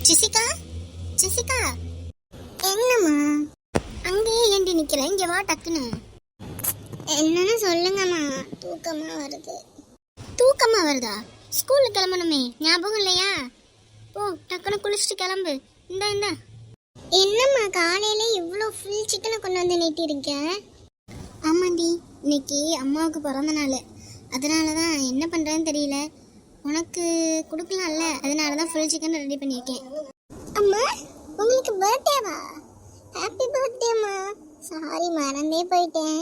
Jessica, Jessica, என்னம்மா அங்கேயே ஏண்டி நிக்கிற? இங்க வா டக்குன்னு. என்னன்னு சொல்லுங்கம்மா, தூக்கமா வருது. தூக்கமா வருதா? ஸ்கூலுக்கு கிளம்பணுமே, ஞாபகம் இல்லையா? போ டக்குன்னு குளிச்சுட்டு கிளம்பு. இந்தா இந்தா. என்னம்மா காலையில இவ்வளோ ஃபுல் சிக்கனை கொண்டு வந்து நீட்டிருக்க? ஆமாண்டி, இன்னைக்கு அம்மாவுக்கு பிறந்த நாள், அதனால தான் என்ன பண்ணுறதுன்னு தெரியல. உனக்கு கொடுக்கலாம்ல, அதனால தான் ஃபுல் சிக்கன் ரெடி பண்ணியிருக்கேன். அம்மா உங்களுக்கு பர்த்டேவா? ஹாப்பி பர்த்டேம்மா. சாரி மறந்தே போயிட்டேன்.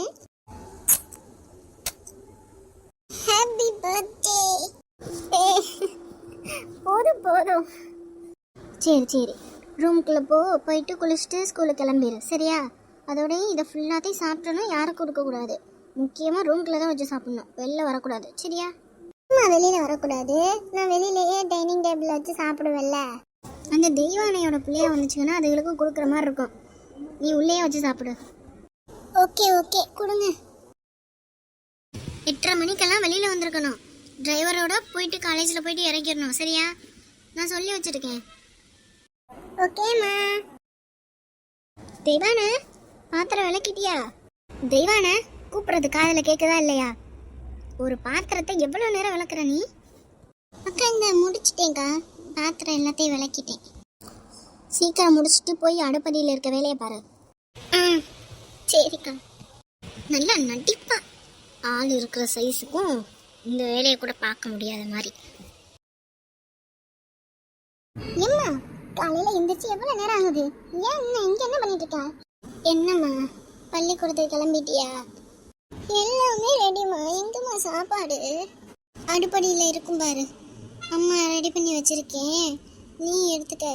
Happy birthday. போதும் போதும். சரி சரி, ரூமுக்குள்ளே போயிட்டு குளிச்சுட்டு ஸ்கூலுக்கு கிளம்பிடு, சரியா? அதோட இதை ஃபுல்லாத்தையும் சாப்பிட்டோன்னா யாரும் கொடுக்கக்கூடாது. முக்கியமாக ரூம்குள்ளே தான் வச்சு சாப்பிட்ணும், வெளில வரக்கூடாது, சரியா? நான் வெளியில் வரக்கூடாது, நான் வெளியிலேயே டைனிங் டேபிள் வச்சு சாப்பிடுவேன்ல. அந்த தெய்வானையோட பிள்ளையா வந்துச்சுன்னா அதுகளுக்கும் கொடுக்குற மாதிரி இருக்கும். நீ உள்ளே வச்சு சாப்பிடு. ஓகே ஓகே, கொடுங்க. 8:30 மணிக்கெல்லாம் வெளியில் வந்திருக்கணும். டிரைவரோட போயிட்டு காலேஜில் போயிட்டு இறக்கிடணும், சரியா? நான் சொல்லி வச்சுருக்கேன். ஓகேம்மா. தெய்வான, பாத்திரம் விளக்கிட்டியா? தெய்வான கூப்பிட்றது காதில் கேட்குதா இல்லையா? ஒரு பாத்திரத்தை எவ்வளோ நேரம் விளக்குற நீ? அக்கா இந்த முடிச்சிட்டேங்க்கா, பாத்திரம் எல்லாத்தையும் விளக்கிட்டேன். சீக்கிரம் முடிச்சுட்டு போய் அடுப்படியில் இருக்க வேலையை பாரு. ஆ சரிக்கா. நல்லா நடிப்பா, ஆள் இருக்கிற சைஸுக்கும் இந்த வேலையை கூட பார்க்க முடியாத மாதிரி. எம்மா காலையில் எந்திரிச்சு எவ்வளோ நேரம் ஆகுது? ஏன் இங்கே என்ன பண்ணிட்டு இருக்கா? என்னம்மா பள்ளிக்கூடத்துக்கு கிளம்பிட்டியா? எல்லாமே ரெடிமா. எங்கம்மா சாப்பாடு? அடுப்படியில் இருக்கும் பாரு, அம்மா ரெடி பண்ணி வச்சிருக்கேன், நீ எடுத்துக்க.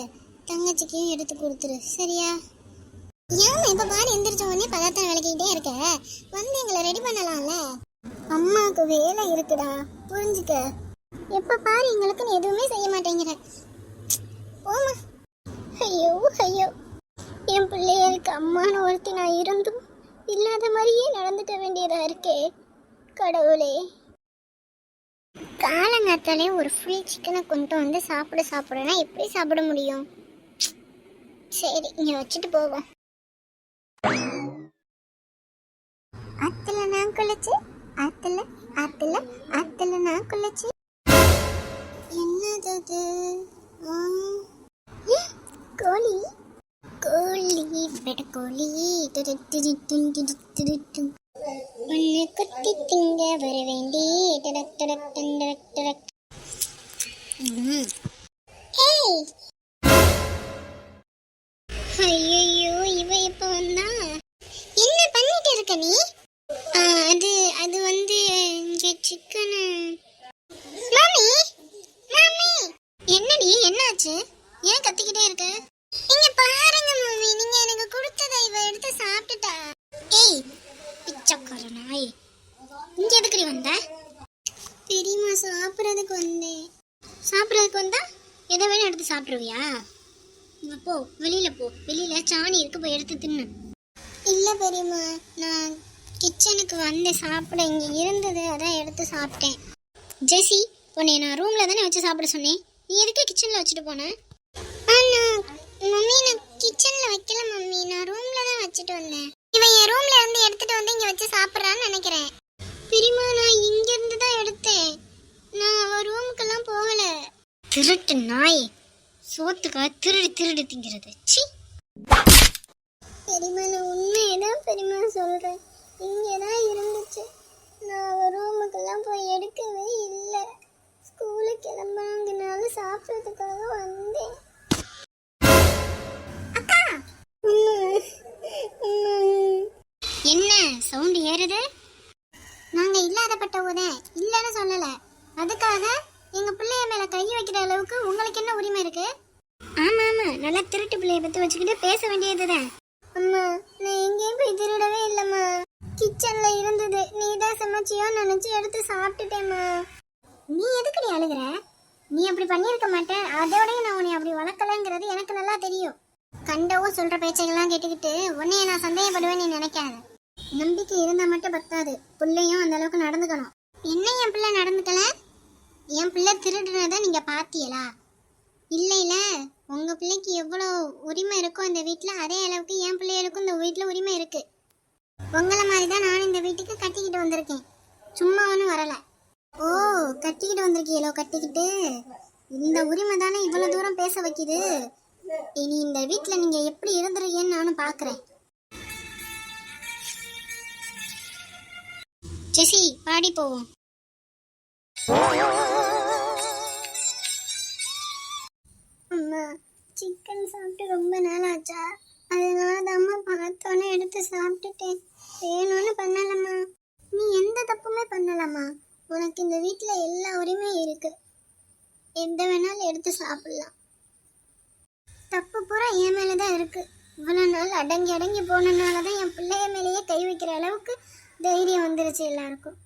தங்கச்சிக்கையும் எடுத்து கொடுத்துரு, சரியா? ஏன் இப்போ பாரு எந்திரிச்ச உடனே பதார்த்தம் விளக்கிக்கிட்டே இருக்க? வந்து எங்களை ரெடி பண்ணலாம்ல. அம்மாவுக்கு வேலை இருக்குடா, புரிஞ்சுக்க. எப்போ பாரு எங்களுக்குன்னு எதுவுமே செய்ய மாட்டேங்கிற. ஓமா. ஐயோ ஐயோ, என் பிள்ளைகளுக்கு அம்மானு ஒருத்தி நான் இருந்தும் இல்லாத மாதிரியே நடந்துக்க வேண்டியதா இருக்கே கடவுளே. காலங்காத்தாலே ஒரு ஃபுல் சிக்கனை கொண்டு வந்து சாப்பிடுனா எப்படி சாப்பிட முடியும்? சரி இங்க வச்சுட்டு போவோம். ஆத்துல நான் குளிச்சு, ஆத்துல ஆத்துல ஆத்துல நான் குளிச்சு. என்னது? கோழி கோழி பெட்ட கோழி ஒன்னு குத்தி திங்க வர வேண்டி. ஐயோ இவ எப்ப வந்தா? என்ன பண்ணிட்டு இருக்க நீ? அது வந்து இங்க சிக்கன். மாமி மாமி, என்னடி என்னாச்சு? ஏன் கத்திக்கிட்டே இருக்க? இங்க பாருங்க மாமி, நீங்க எனக்கு கொடுத்ததை இவ எடுத்து சாப்பிட்டுட்டா. ஏய் பிச்சைக்கார நாய், இங்க எதுக்குடி வந்த? பெரியம்மா சாப்பிட்றதுக்கு வந்தேன். சாப்பிட்றதுக்கு வந்தா எதை வேணும் எடுத்து சாப்பிட்ருவியா? போ வெளியில போ, வெளியில சாணி இருக்கு, போய் எடுத்து தின்னு. இல்ல பெரியம்மா, நான் கிச்சனுக்கு வந்து சாப்பிட இங்க இருந்தது, அதான் எடுத்து சாப்பிட்டேன். ஜெசி, உன்னை நான் ரூம்ல தானே வச்சு சாப்பிட சொன்னேன், நீ எதுக்கு கிச்சன்ல வச்சுட்டு போன? மம்மி நான் கிச்சன்ல வைக்கல மம்மி, நான் ரூம்ல தான் வச்சுட்டு வந்தேன். இவன் என் ரூம்ல இருந்து எடுத்துட்டு வந்து இங்க வச்சு சாப்பிட்றான்னு நினைக்கிறேன். பெரியம்மா நான் இங்க இருந்து தான் எடுத்தேன், நான் அவ ரூமுக்கெல்லாம் போகல. திருட்டு நாய், சோத்துக்காக திருடி திருடி திங்கிறது. சி பெரியம்மா, நான் உண்மையதான் பெரியம்மா சொல்றேன், இங்கதான் இருந்துச்சு, நான் அவ ரூமுக்கெல்லாம் போய் எடுக்கவே இல்லை. ஸ்கூலுக்கு கிளம்புனாங்கனால சாப்பிட்றதுக்காக வந்தேன். அக்கா என்ன சவுண்ட் ஏறுது? நாங்க இல்லாதப்பட்டவங்க இல்லைன்னு சொல்லல, அதுக்காக எங்க பிள்ளைய மேல கை வைக்கிற அளவுக்கு உங்களுக்கு என்ன உரிமை இருக்கு? ஆமா ஆமா, நல்லா திருட்டு பிள்ளைய பத்தி வச்சுக்கிட்டு பேச வேண்டியதுதான். அம்மா நான் எங்கேயும் போய் திருடவே இல்லம்மா, கிச்சன்ல இருந்தது, நீ தான் சமைச்சியோ நினைச்சு எடுத்து சாப்பிட்டுட்டேம்மா. நீ எதுக்குடி அழுகுற? நீ அப்படி பண்ணியிருக்க மாட்டேன், அதோடய நான் உன்னை அப்படி வளர்க்கலங்கிறது எனக்கு நல்லா தெரியும். கண்டவும் சொல்ற பேச்சைகள்லாம் கேட்டுக்கிட்டு உன்னைய நான் சந்தேகப்படுவேன் நீ நினைக்காத. நம்பிக்கை இருந்தா மட்டும் பத்தாது, பிள்ளையும் அந்த அளவுக்கு நடந்துக்கணும். என்ன என் பிள்ளை நடந்துக்கல? என் பிள்ளை திருடுனதை நீங்க பாத்தியலா? இல்லைல, உங்க பிள்ளைக்கு எவ்வளோ உரிமை இருக்கோ இந்த வீட்டில், அதே அளவுக்கு என் பிள்ளைகளுக்கும் இந்த வீட்டில் உரிமை இருக்கு. உங்களை மாதிரி தான் நான் இந்த வீட்டுக்கு கட்டிக்கிட்டு வந்திருக்கேன், சும்மா ஒன்றும் வரலை. ஓ, கட்டிக்கிட்டு வந்திருக்கீங்களோ? கட்டிக்கிட்டு இந்த உரிமை தானே இவ்வளோ தூரம் பேச வைக்குது. இனி இந்த வீட்டில் நீங்கள் எப்படி இருந்துருக்கீங்கன்னு நானும் பார்க்குறேன். ஜெசி, பாடி போவோம். அம்மா, சிக்கன் சாப்பிட்டு ரொம்ப நாள் ஆச்சா, அதனால அம்மா பார்த்தோன்னே எடுத்து சாப்பிட்டுட்டேன். வேணும்னு பண்ணலம்மா. நீ எந்த தப்புமே பண்ணலம்மா. உனக்கு இந்த வீட்டில் எல்லா உரிமையும் இருக்கு, எந்த வேணாலும் எடுத்து சாப்பிடலாம். தப்பு பூரா என் மேலே தான் இருக்கு. இவ்வளோ நாள் அடங்கி அடங்கி போனனால தான் என் பிள்ளைய மேலேயே கை வைக்கிற அளவுக்கு தைரியம் வந்துருச்சு எல்லாருக்கும்.